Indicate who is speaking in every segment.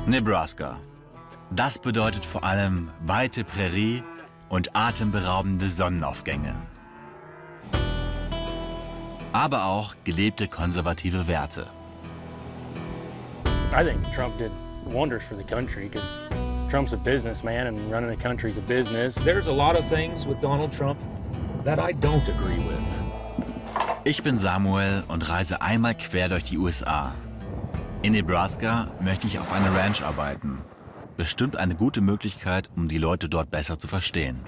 Speaker 1: Nebraska. Das bedeutet vor allem weite Prärie und atemberaubende Sonnenaufgänge. Aber auch gelebte konservative Werte.
Speaker 2: I think Trump did wonders for the country because Trump's a businessman and running a country's a business.
Speaker 3: There's a lot of things with Donald Trump that I don't agree with.
Speaker 1: Ich bin Samuel und reise einmal quer durch die USA. In Nebraska möchte ich auf einer Ranch arbeiten. Bestimmt eine gute Möglichkeit, um die Leute dort besser zu verstehen.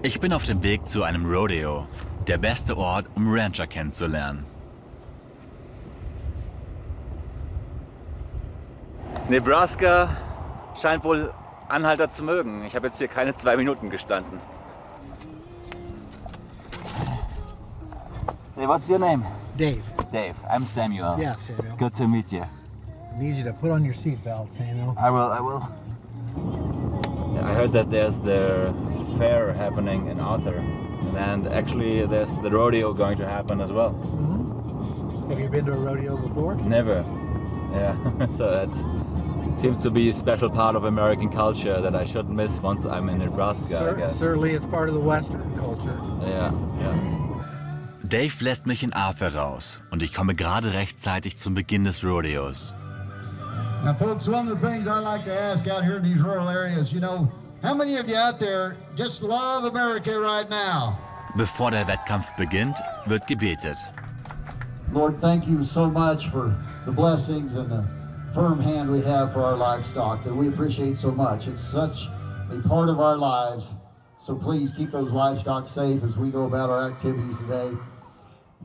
Speaker 1: Ich bin auf dem Weg zu einem Rodeo, der beste Ort, um Rancher kennenzulernen. Nebraska scheint wohl Anhalter zu mögen. Ich habe jetzt hier keine 2 Minuten gestanden. Say, what's your name?
Speaker 4: Dave.
Speaker 1: Dave. I'm Samuel.
Speaker 4: Yeah, Samuel.
Speaker 1: Good to meet you.
Speaker 4: I need you to put on your seatbelt, Samuel.
Speaker 1: I will. I heard that there's the fair happening in Arthur, and actually there's the rodeo going to happen as well.
Speaker 4: Mm-hmm. Have you been to a rodeo before?
Speaker 1: Never. Yeah, so that seems to be a special part of American culture that I shouldn't miss once I'm in Nebraska, I guess.
Speaker 4: Certainly it's part of the Western culture.
Speaker 1: Ja. Dave lässt mich in Arthur raus und ich komme gerade rechtzeitig zum Beginn des Rodeos.
Speaker 5: Now, folks, one of the things I like to ask out here in these rural areas, you know, how many of you out there just love America right now?
Speaker 1: Bevor der Wettkampf beginnt, wird gebetet.
Speaker 5: Lord, thank you so much for the blessings and the firm hand we have for our livestock that we appreciate so much. It's such a part of our lives. So please keep those livestock safe as we go about our activities today.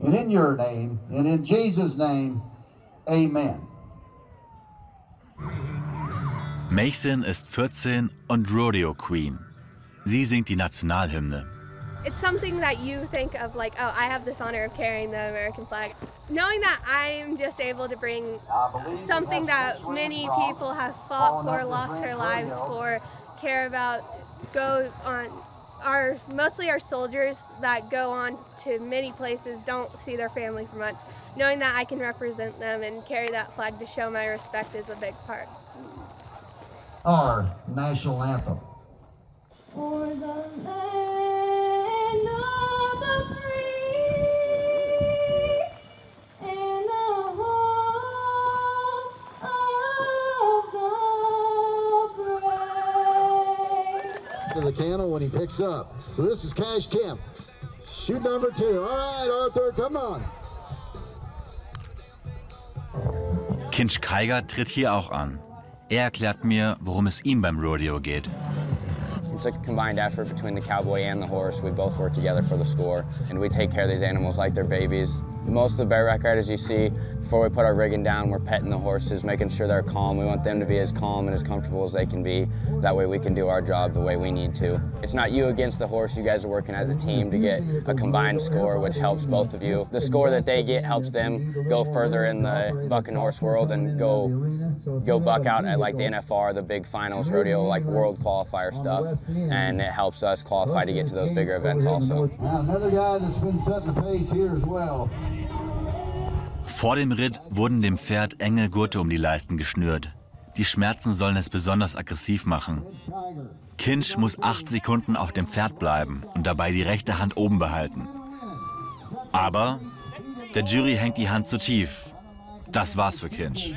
Speaker 5: And in your name, and in Jesus' name, amen.
Speaker 1: Mason ist 14 und Rodeo Queen. Sie singt die Nationalhymne.
Speaker 6: It's something that you think of like, oh, I have this honor of carrying the American flag. Knowing that I'm just able to bring something that many people have fought for, lost their lives for, care about, go on, mostly our soldiers that go on to many places, don't see their family for months. Knowing that I can represent them and carry that flag to show my respect is a big part.
Speaker 5: Our national anthem.
Speaker 7: For the land of the free and the home of the brave.
Speaker 5: To the candle when he picks up. So this is Cash Kemp. Shoot number 2. All right, Arthur, come on.
Speaker 1: Kinch Kiger tritt hier auch an. Er erklärt mir, worum es ihm beim Rodeo geht.
Speaker 8: It's a combined effort between the cowboy and the horse. We both work together for the score, and we take care of these animals like they're babies. Most of the bareback riders you see, before we put our rigging down, we're petting the horses, making sure they're calm. We want them to be as calm and as comfortable as they can be. That way we can do our job the way we need to. It's not you against the horse. You guys are working as a team to get a combined score, which helps both of you. The score that they get helps them go further in the buck and horse world and go buck out at like the NFR, the big finals rodeo, like world qualifier stuff. And it helps us qualify to get to those bigger events also.
Speaker 5: Now another guy that's been set in the face here as well.
Speaker 1: Vor dem Ritt wurden dem Pferd enge Gurte um die Leisten geschnürt. Die Schmerzen sollen es besonders aggressiv machen. Kinch muss 8 Sekunden auf dem Pferd bleiben und dabei die rechte Hand oben behalten. Aber der Jury hängt die Hand zu tief. Das war's für Kinch.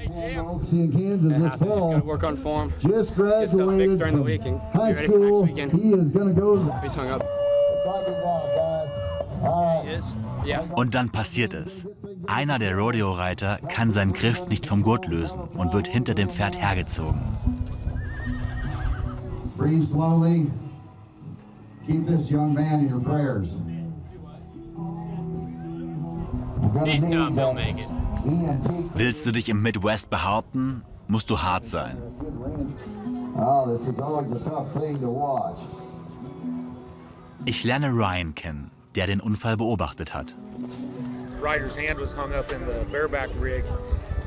Speaker 2: Work on form. Get stuff fixed during the week and be ready for next weekend. He's hung up. He is? Yeah.
Speaker 1: Und dann passiert es. Einer der Rodeo-Reiter kann seinen Griff nicht vom Gurt lösen und wird hinter dem Pferd hergezogen.
Speaker 5: Breathe slowly. Keep this young man in your prayers.
Speaker 2: He's tough, he'll make it.
Speaker 1: Willst du dich im Midwest behaupten, musst du hart sein.
Speaker 5: Oh, this is always a tough thing to watch.
Speaker 1: Ich lerne Ryan kennen, der den Unfall beobachtet hat.
Speaker 2: Rider's hand was hung up in the bareback rig,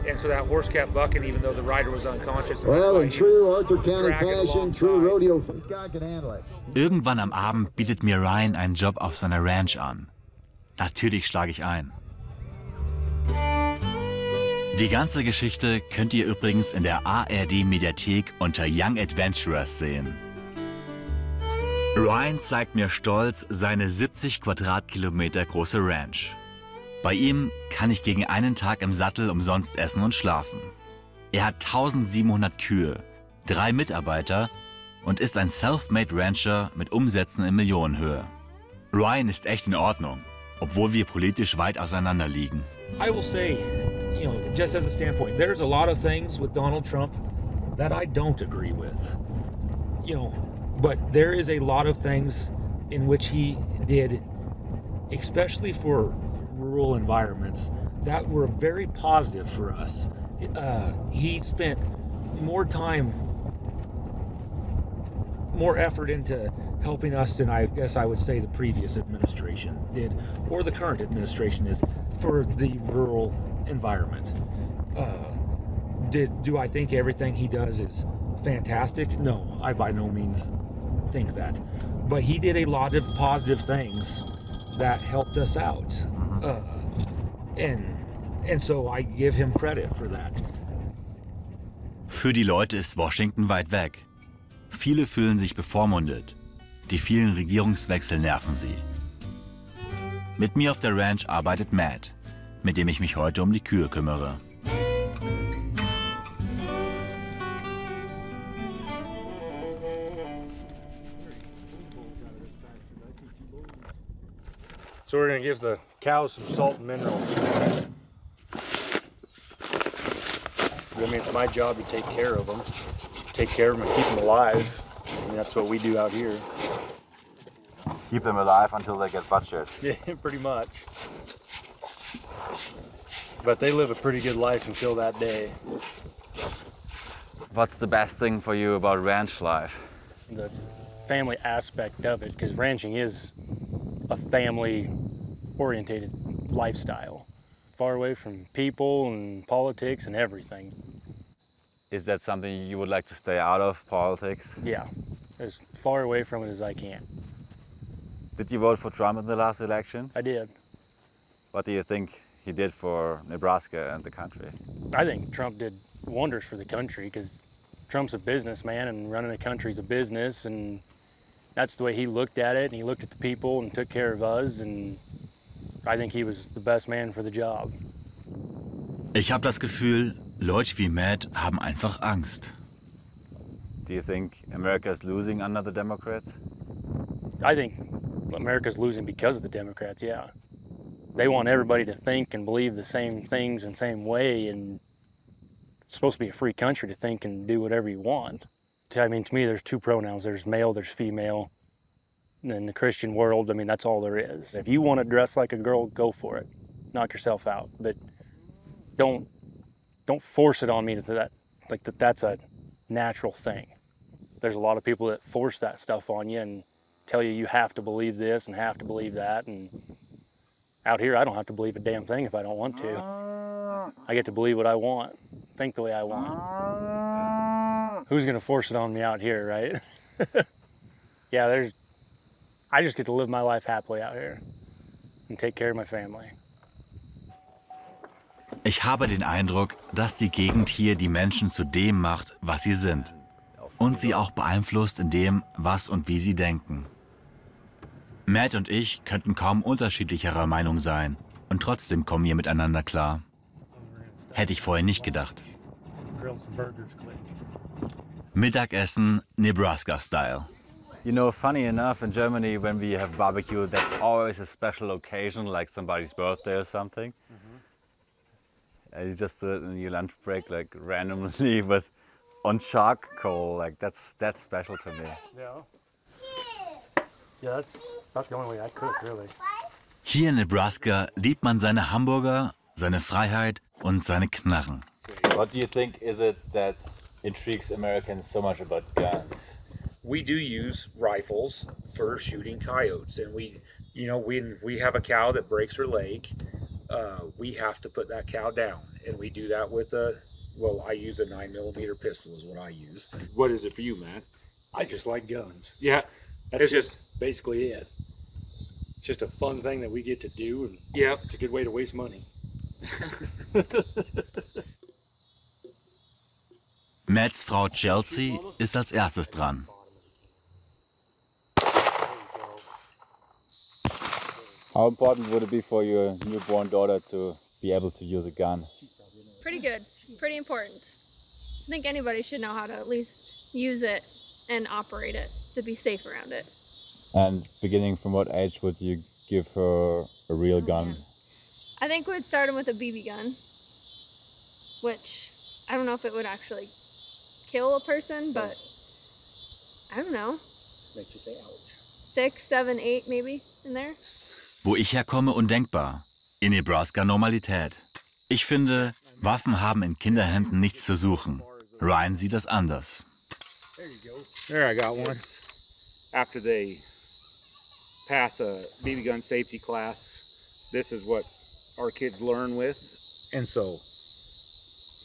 Speaker 3: And so that horse kept bucking even though the rider was unconscious.
Speaker 5: Well, in true Arthur County fashion, true rodeo, this guy can handle it.
Speaker 1: Irgendwann am Abend bietet mir Ryan einen Job auf seiner Ranch an. Natürlich schlage ich ein. Die ganze Geschichte könnt ihr übrigens in der ARD-Mediathek unter Young Adventurers sehen. Ryan zeigt mir stolz seine 70 Quadratkilometer große Ranch. Bei ihm kann ich gegen einen Tag im Sattel umsonst essen und schlafen. Er hat 1700 Kühe, 3 Mitarbeiter und ist ein Self-Made Rancher mit Umsätzen in Millionenhöhe. Ryan ist echt in Ordnung, obwohl wir politisch weit auseinander liegen.
Speaker 3: I will say, you know, just as a standpoint, there's a lot of things with Donald Trump that I don't agree with. You know, but there is a lot of things in which he did, especially for rural environments, that were very positive for us. He spent more time, more effort into helping us than I guess I would say the previous administration did, or the current administration is, for the rural environment. Do I think everything he does is fantastic? No, I by no means think that. But he did a lot of positive things that helped us out. And so I give him credit for that.
Speaker 1: Für die Leute ist Washington weit weg. Viele fühlen sich bevormundet. Die vielen Regierungswechsel nerven sie. Mit mir auf der Ranch arbeitet Matt, mit dem ich mich heute um die Kühe kümmere.
Speaker 9: So we're going to give the cows some salt and minerals. I mean, it's my job to take care of them and keep them alive. I mean, that's what we do out here.
Speaker 1: Keep them alive until they get butchered.
Speaker 9: Yeah, pretty much. But they live a pretty good life until that day.
Speaker 1: What's the best thing for you about ranch life?
Speaker 9: The family aspect of it, because ranching is a family-orientated lifestyle. Far away from people and politics and everything.
Speaker 1: Is that something you would like to stay out of, politics?
Speaker 9: Yeah, as far away from it as I can.
Speaker 1: Did you vote for Trump in the last election?
Speaker 9: I did.
Speaker 1: What do you think he did for Nebraska and the country?
Speaker 9: I think Trump did wonders for the country because Trump's a businessman and running a country's a business, and that's the way he looked at it, and he looked at the people and took care of us, and I think he was the best man for the job.
Speaker 1: Ich habe das Gefühl, Leute wie Matt haben einfach Angst. Do you think America is losing under the Democrats?
Speaker 9: I think America's losing because of the Democrats, yeah. They want everybody to think and believe the same things and same way, and it's supposed to be a free country to think and do whatever you want. I mean, to me, there's two pronouns. There's male, there's female. And in the Christian world, I mean, that's all there is. If you want to dress like a girl, go for it. Knock yourself out. But don't force it on me that's a natural thing. There's a lot of people that force that stuff on you and tell you have to believe this and have to believe that. And out here, I don't have to believe a damn thing if I don't want to. I get to believe what I want, think the way I want. Who's gonna force it on me out here, right? Yeah, I just get to live my life happily out here and take care of my family.
Speaker 1: Ich habe den Eindruck, dass die Gegend hier die Menschen zu dem macht, was sie sind. Und sie auch beeinflusst in dem, was und wie sie denken. Matt und ich könnten kaum unterschiedlicherer Meinung sein. Und trotzdem kommen wir miteinander klar. Hätte ich vorher nicht gedacht. Mittagessen Nebraska-Style.
Speaker 10: You know, funny enough, in Germany, when we have barbecue, that's always a special occasion, like somebody's birthday or something. And you just do it in your lunch break, like randomly on charcoal. Like that's special to me.
Speaker 9: Yeah, that's the only way I cook, really.
Speaker 1: Hier in Nebraska liebt man seine Hamburger, seine Freiheit und seine Knarren.
Speaker 10: What do you think is it that intrigues Americans so much about guns?
Speaker 3: We do use rifles for shooting coyotes, and when we have a cow that breaks her leg, we have to put that cow down.
Speaker 11: And we do that with well, I use a 9mm pistol is what I use. What is it for you, Matt?
Speaker 9: I just like guns.
Speaker 11: Yeah.
Speaker 9: That's just basically it. It's just a fun thing that we get to do, and it's a good way to waste money.
Speaker 1: Matts Frau Chelsea ist als erstes dran.
Speaker 10: How important would it be for your newborn daughter to be able to use a gun?
Speaker 6: Pretty good, pretty important. I think anybody should know how to at least use it and operate it to be safe around it.
Speaker 10: And beginning from what age would you give her a real gun?
Speaker 6: I think we'd start them with a BB gun, which I don't know if it would actually kill a person, but I don't know.
Speaker 9: Makes you say ouch.
Speaker 6: 6, 7, 8 maybe in there.
Speaker 1: Wo ich herkomme, undenkbar. In Nebraska Normalität. Ich finde, Waffen haben in Kinderhänden nichts zu suchen. Ryan sieht das anders.
Speaker 11: There, I got one. After they pass a BB gun safety class, this is what our kids learn with. And so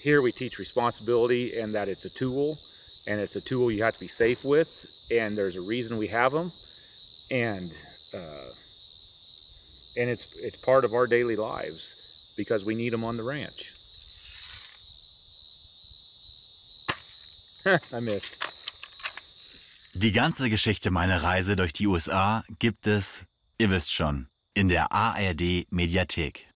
Speaker 11: here we teach responsibility and that it's a tool, and it's a tool you have to be safe with, and there's a reason we have them, and it's part of our daily lives because we need them on the ranch. I missed.
Speaker 1: Die ganze Geschichte meiner Reise durch die USA gibt es, ihr wisst schon, in der ARD Mediathek.